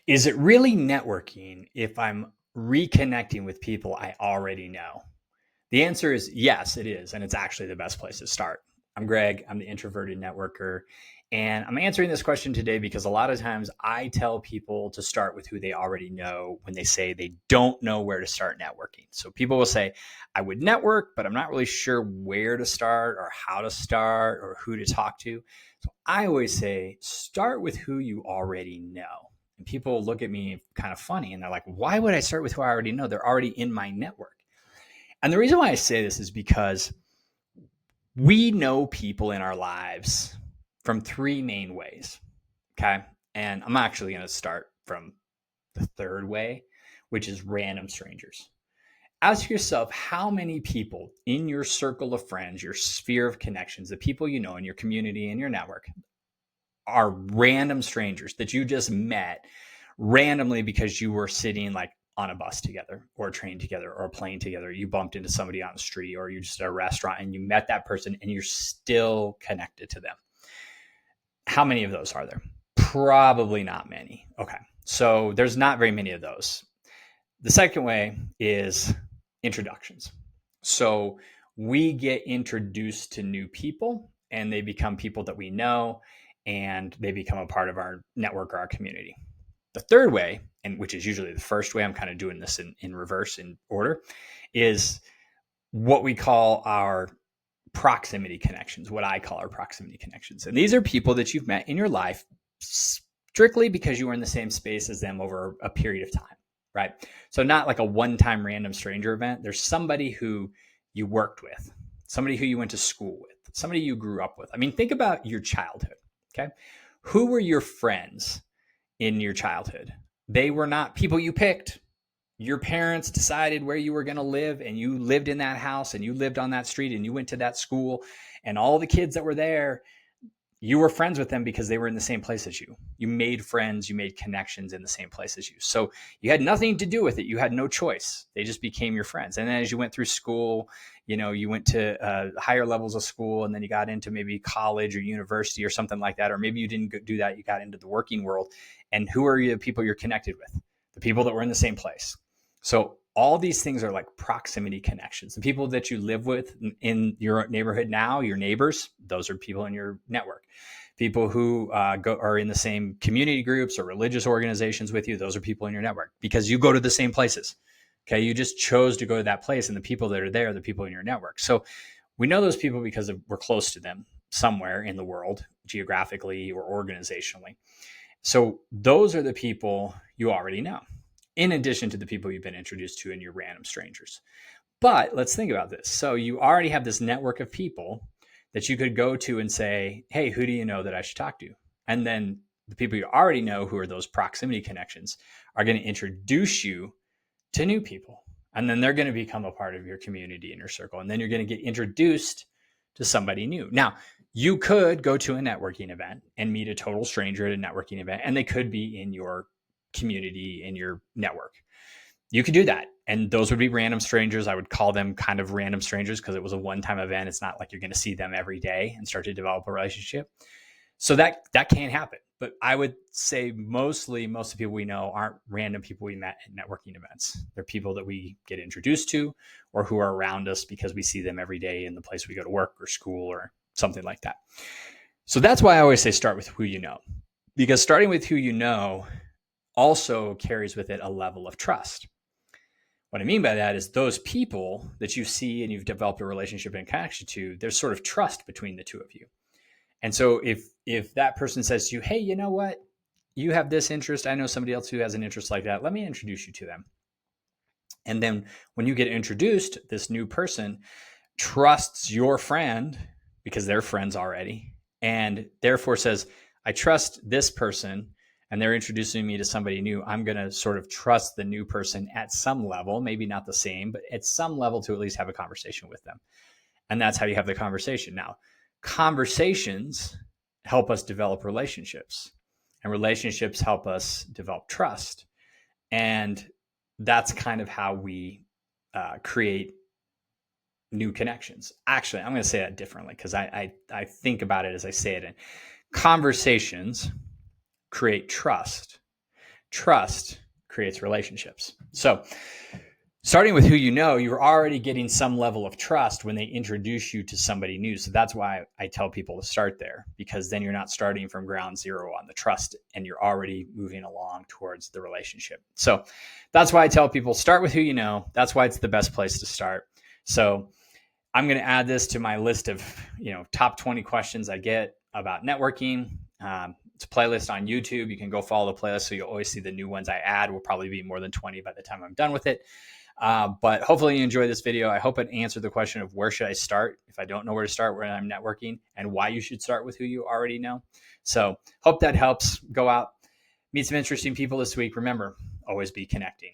Is it really networking if I'm reconnecting with people I already know? The answer is yes, it is. And it's actually the best place to start. I'm Greg. I'm the introverted networker. And I'm answering this question today because a lot of times I tell people to start with who they already know when they say they don't know where to start networking. So people will say, I would network, but I'm not really sure where to start or how to start or who to talk to. So I always say, start with who you already know. And people look at me kind of funny and they're like, why would I start with who I already know? They're already in my network. And the reason why I say this is because we know people in our lives from three main ways. Okay. And I'm actually going to start from the third way, which is random strangers. Ask yourself how many people in your circle of friends, your sphere of connections, the people you know in your community and your network are random strangers that you just met randomly because you were sitting like on a bus together or a train together or a plane together. You bumped into somebody on the street or you just at a restaurant and you met that person and you're still connected to them. How many of those are there? Probably not many. Okay. So there's not very many of those. The second way is introductions. So we get introduced to new people and they become people that we know and they become a part of our network or our community. The third way, and which is usually the first way, I'm kind of doing this in reverse in order, is what we call our proximity connections, what I call our proximity connections. And these are people that you've met in your life strictly because you were in the same space as them over a period of time, right? So not like a one-time random stranger event. There's somebody who you worked with, somebody who you went to school with, somebody you grew up with. I mean, think about your childhood, okay? Who were your friends in your childhood? They were not people you picked. Your parents decided where you were going to live and you lived in that house and you lived on that street and you went to that school, and all the kids that were there, you were friends with them because they were in the same place as you. You made friends, you made connections in the same place as you. So you had nothing to do with it. You had no choice. They just became your friends. And then as you went through school, you went to higher levels of school and then you got into maybe college or university or something like that. Or maybe you didn't do that. You got into the working world. And who are the people you're connected with? The people that were in the same place. So all these things are like proximity connections. The people that you live with in your neighborhood now, your neighbors, those are people in your network. People who are in the same community groups or religious organizations with you, those are people in your network because you go to the same places. Okay, you just chose to go to that place, and the people that are there are the people in your network. So we know those people because we're close to them somewhere in the world, geographically or organizationally. So those are the people you already know, in addition to the people you've been introduced to and your random strangers. But let's think about this. So you already have this network of people that you could go to and say, hey, who do you know that I should talk to? And then the people you already know, who are those proximity connections, are going to introduce you to new people. And then they're going to become a part of your community and your circle. And then you're going to get introduced to somebody new. Now, you could go to a networking event and meet a total stranger at a networking event, and they could be in your community, in your network. You could do that. And those would be random strangers. I would call them kind of random strangers because it was a one-time event. It's not like you're going to see them every day and start to develop a relationship. So that can happen. But I would say most of the people we know aren't random people we met at networking events. They're people that we get introduced to or who are around us because we see them every day in the place we go to work or school or something like that. So that's why I always say start with who you know, because starting with who you know also carries with it a level of trust. What I mean by that is those people that you see and you've developed a relationship and connection to, there's sort of trust between the two of you. And so if that person says to you, hey, you know what? You have this interest. I know somebody else who has an interest like that. Let me introduce you to them. And then when you get introduced, this new person trusts your friend because they're friends already, and therefore says, I trust this person and they're introducing me to somebody new. I'm going to sort of trust the new person at some level, maybe not the same, but at some level to at least have a conversation with them. And that's how you have the conversation. Now, conversations help us develop relationships, and relationships help us develop trust. And that's kind of how we create new connections. Actually, I'm going to say that differently because I think about it as I say it. In conversations create trust. Trust creates relationships. So starting with who you know, you're already getting some level of trust when they introduce you to somebody new. So that's why I tell people to start there, because then you're not starting from ground zero on the trust and you're already moving along towards the relationship. So that's why I tell people start with who you know. That's why it's the best place to start. So I'm going to add this to my list of, top 20 questions I get about networking. It's a playlist on YouTube. You can go follow the playlist so you'll always see the new ones I add. Will probably be more than 20 by the time I'm done with it. But hopefully you enjoy this video. I hope it answered the question of where should I start if I don't know where to start when I'm networking, and why you should start with who you already know. So hope that helps. Go out, meet some interesting people this week. Remember, always be connecting.